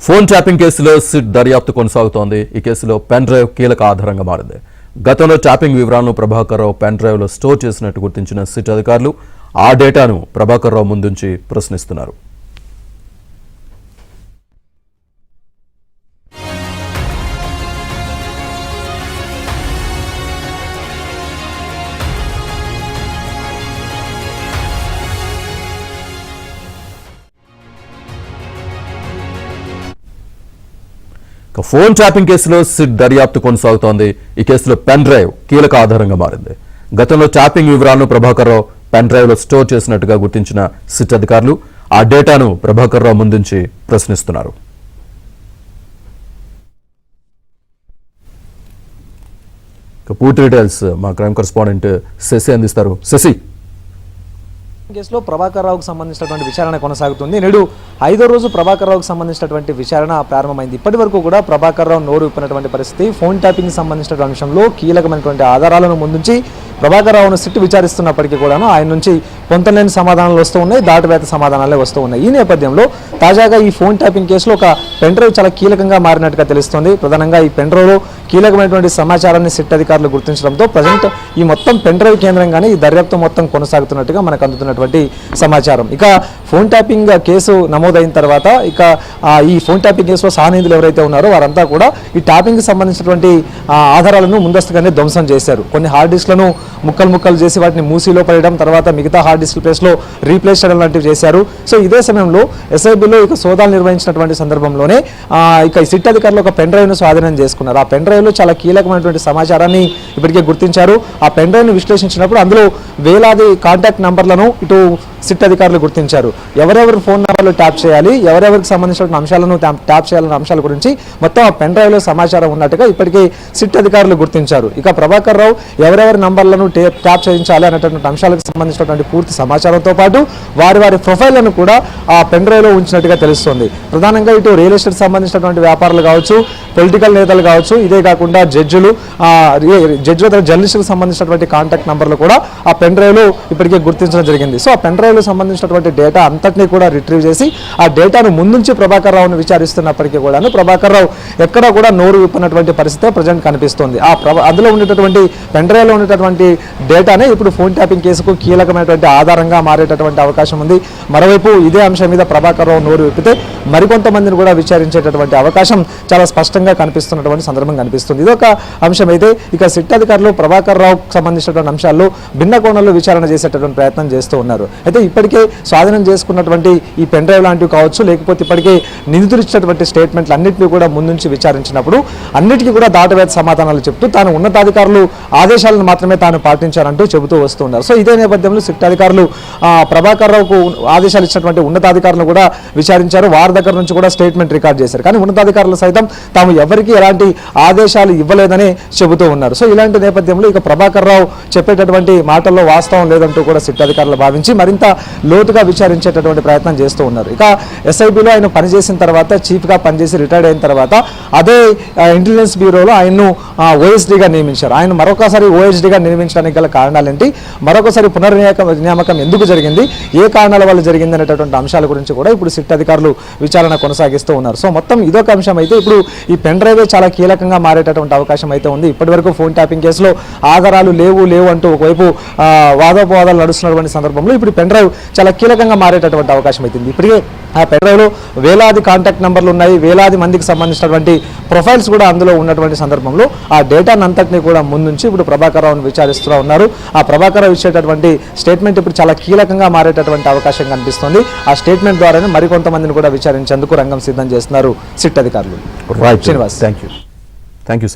Phone tapping కేసులో SIT దర్యాప్తు కొనసాగుతోంది. ఈ కేసులో పెన్ డ్రైవ్ కీలక ఆధారంగా మారింది. గతంలో ట్యాపింగ్ వివరాలను ప్రభాకర్ రావు పెన్ డ్రైవ్ లో స్టోర్ చేసినట్టు గుర్తించిన సిట్ అధికారులు ఆ డేటాను ప్రభాకర్ రావు ముందుంచి ప్రశ్నిస్తున్నారు. ఫోన్ ట్యాపింగ్ కేసులో సిట్ దర్యాప్తు కొనసాగుతోంది. ఈ కేసులో పెన్ డ్రైవ్ కీలక ఆధారంగా మారింది. గతంలో ట్యాపింగ్ వివరాలను ప్రభాకర్ రావు పెన్ డ్రైవ్ లో స్టోర్ చేసినట్టుగా గుర్తించిన సిట్ అధికారులు ఆ డేటాను ప్రభాకర్ రావు ముందుంచి ప్రశ్నిస్తున్నారు. పూర్తి డీటెయిల్స్ మా క్రైమ్ కరెస్పాండెంట్ శశి అందిస్తారు. శశి, కేసులో ప్రభాకర్ రావుకు సంబంధించినటువంటి విచారణ కొనసాగుతుంది. నేడు 5వ రోజు ప్రభాకర్ రావుకు సంబంధించినటువంటి విచారణ ప్రారంభమైంది. ఇప్పటి వరకు కూడా ప్రభాకర్ రావు నోరు విప్పినటువంటి పరిస్థితి. ఫోన్ ట్యాపింగ్ సంబంధించినటువంటి అంశంలో కీలకమైనటువంటి ఆధారాలను ముందుంచి ప్రభాకర్ రావును సిట్ విచారిస్తున్నప్పటికీ కూడాను ఆయన నుంచి పొంతలేని సమాధానాలు వస్తూ ఉన్నాయి, దాటువేత సమాధానాలే వస్తూ ఉన్నాయి. ఈ నేపథ్యంలో తాజాగా ఈ ఫోన్ ట్యాపింగ్ కేసులో ఒక పెన్ డ్రైవ్ చాలా కీలకంగా మారినట్టుగా తెలుస్తోంది. ప్రధానంగా ఈ పెన్ డ్రైవ్లో కీలకమైనటువంటి సమాచారాన్ని సిట్ అధికారులు గుర్తించడంతో ప్రజెంట్ ఈ మొత్తం పెన్ డ్రైవ్ కేంద్రంగానే ఈ దర్యాప్తు మొత్తం కొనసాగుతున్నట్టుగా మనకు అందుతున్నటువంటి సమాచారం. ఇక ఫోన్ ట్యాపింగ్ కేసు నమోదైన తర్వాత ఈ ఫోన్ ట్యాపింగ్ కేసులో సహనిధులు ఎవరైతే ఉన్నారో వారంతా కూడా ఈ ట్యాపింగ్ సంబంధించినటువంటి ఆధారాలను ముందస్తుగానే ధ్వంసం చేశారు. కొన్ని హార్డ్ డిస్క్లను ముక్కలు చేసి వాటిని మూసీలో పడడం, తర్వాత మిగతా హార్డ్ డిస్క్ ప్లేస్లో రీప్లేస్ చేయడం లాంటివి చేశారు. సో ఇదే సమయంలో ఎస్ఐబిలో సోదాలు నిర్వహించినటువంటి సందర్భంలోనే ఈ సిట్ అధికారులు ఒక పెన్ డ్రైవ్ను స్వాధీనం చేసుకున్నారు. ఆ పెన్ డ్రైవ్లో చాలా కీలకమైనటువంటి సమాచారాన్ని ఇప్పటికే గుర్తించారు. ఆ పెన్ డ్రైవ్ను విశ్లేషించినప్పుడు అందులో వేలాది కాంటాక్ట్ నంబర్లను ఇటు సిట్ అధికారులు గుర్తించారు. ఎవరెవరు ఫోన్ నెంబర్లు ట్యాప్ చేయాలి, ఎవరెవరికి సంబంధించిన అంశాలను ట్యాప్ చేయాలన్న అంశాల గురించి మొత్తం ఆ పెన్ డ్రైవ్లో సమాచారం ఉన్నట్టుగా ఇప్పటికే సిట్ అధికారులు గుర్తించారు. ఇక ప్రభాకర్ రావు ఎవరెవరి నంబర్లను ట్యాప్ చేయించాలి అనేటువంటి అంశాలకు సంబంధించినటువంటి పూర్తి సమాచారంతో పాటు వారి ప్రొఫైళ్లను కూడా ఆ పెన్ డ్రైవ్లో ఉంచినట్టుగా తెలుస్తోంది. ప్రధానంగా ఇటు రియల్ ఎస్టేట్ సంబంధించినటువంటి వ్యాపారులు కావచ్చు, పొలిటికల్ నేతలు కావచ్చు, ఇదే కాకుండా జడ్జిలు, జర్నలిస్టులకు సంబంధించినటువంటి కాంటాక్ట్ నంబర్లు కూడా ఆ పెన్ డ్రైవ్లో ఇప్పటికే గుర్తించడం జరిగింది. సో ఆ పెన్ డ్రైవ్లో సంబంధించినటువంటి డేటా అంతటినీ కూడా రిట్రీవ్ చేసి ఆ డేటాను ముందుంచి ప్రభాకర్ రావును విచారిస్తున్నప్పటికీ కూడాను ప్రభాకర్ రావు ఎక్కడా కూడా నోరు విప్పినటువంటి పరిస్థితి ప్రజెంట్ కనిపిస్తుంది. అందులో ఉండేటటువంటి పెన్ డ్రైవ్లో ఉండేటటువంటి డేటానే ఇప్పుడు ఫోన్ ట్యాపింగ్ కేసుకు కీలకమైనటువంటి ఆధారంగా మారేటటువంటి అవకాశం ఉంది. మరోవైపు ఇదే అంశం మీద ప్రభాకర్ రావు నోరు విప్పితే మరికొంతమందిని కూడా విచారించేటటువంటి అవకాశం చాలా స్పష్టంగా కనిపిస్తున్నటువంటి సందర్భం కనిపిస్తుంది. ఇదొక అంశం అయితే ఇక సిట్ అధికారులు ప్రభాకర్ రావుకు సంబంధించినటువంటి అంశాల్లో భిన్న కోణంలో విచారణ చేసేటటువంటి ప్రయత్నం చేస్తూ ఉన్నారు. అయితే ఇప్పటికే స్వాధీనం చేసుకున్నటువంటి ఈ పెన్ డ్రైవ్ లాంటివి కావచ్చు, లేకపోతే ఇప్పటికే నిందితులు ఇచ్చినటువంటి స్టేట్మెంట్లు అన్నింటినీ కూడా ముందుంచి విచారించినప్పుడు అన్నిటికీ కూడా దాటవేత సమాధానాలు చెప్తూ తాను ఉన్నతాధికారులు ఆదేశాలను మాత్రమే తాను పాటించారంటూ చెబుతూ వస్తున్నారు. సో ఇదే నేపథ్యంలో సిట్ అధికారులు ప్రభాకర్ రావుకు ఆదేశాలు ఇచ్చినటువంటి ఉన్నతాధికారులు కూడా విచారించారు. వారి దగ్గర నుంచి కూడా స్టేట్మెంట్ రికార్డ్ చేశారు. కానీ ఉన్నతాధికారులు సైతం తాము ఎవరికి ఎలాంటి ఆదేశాలు ఇవ్వలేదని చెబుతూ ఉన్నారు. సో ఇలాంటి నేపథ్యంలో ఇక ప్రభాకర్ రావు చెప్పేటటువంటి మాటల్లో వాస్తవం లేదంటూ కూడా సిట్ అధికారులు భావించి మరింత లోతుగా విచారించేటటువంటి ప్రయత్నం చేస్తూ ఉన్నారు. ఇక ఎస్ఐబిలో ఆయన పనిచేసిన తర్వాత, చీఫ్గా పనిచేసి రిటైర్డ్ అయిన తర్వాత అదే ఇంటెలిజెన్స్ బ్యూరోలో ఆయన్ను ఓఎస్డీగా నియమించారు. ఆయన మరొకసారి ఓఎస్డీగా నియమించడానికి గల కారణాలేంటి, మరొకసారి పునర్నియామకం ఎందుకు జరిగింది, ఏ కారణాల వల్ల జరిగింది అనేటటువంటి అంశాల గురించి కూడా ఇప్పుడు సిట్ అధికారులు విచారణ కొనసాగిస్తూ ఉన్నారు. సో మొత్తం ఇదొక అంశం అయితే ఇప్పుడు ఈ పెన్ డ్రైవ్ చాలా కీలకంగా మారేటటువంటి అవకాశం అయితే ఉంది. ఇప్పటివరకు ఫోన్ ట్యాపింగ్ కేసులో ఆధారాలు లేవు అంటూ ఒకవైపు వాదోపవాదాలు నడుస్తున్నటువంటి సందర్భంలో ఇప్పుడు పెన్ డ్రైవ్ చాలా కీలకంగా మారేటటువంటి అవకాశం అవుతుంది. ఇప్పటికే ఆ పెన్ డ్రైవ్లో వేలాది కాంటాక్ట్ నెంబర్లు ఉన్నాయి, వేలాది మందికి సంబంధించినటువంటి ప్రొఫైల్స్ కూడా అందులో ఉన్నటువంటి సందర్భంలో ఆ డేటాను అంతటినీ కూడా ముందుంచి ఇప్పుడు ప్రభాకర్ రావును విచారిస్తూ ఉన్నారు. ఆ ప్రభాకర్ రావు ఇచ్చేటటువంటి స్టేట్మెంట్ ఇప్పుడు చాలా కీలకంగా మారేటటువంటి అవకాశం కనిపిస్తుంది. ఆ స్టేట్మెంట్ ద్వారానే మరికొంతమందిని కూడా విచారించేందుకు రంగం సిద్ధం చేస్తున్నారు సిట్ అధికారులు. Srinivas, thank you.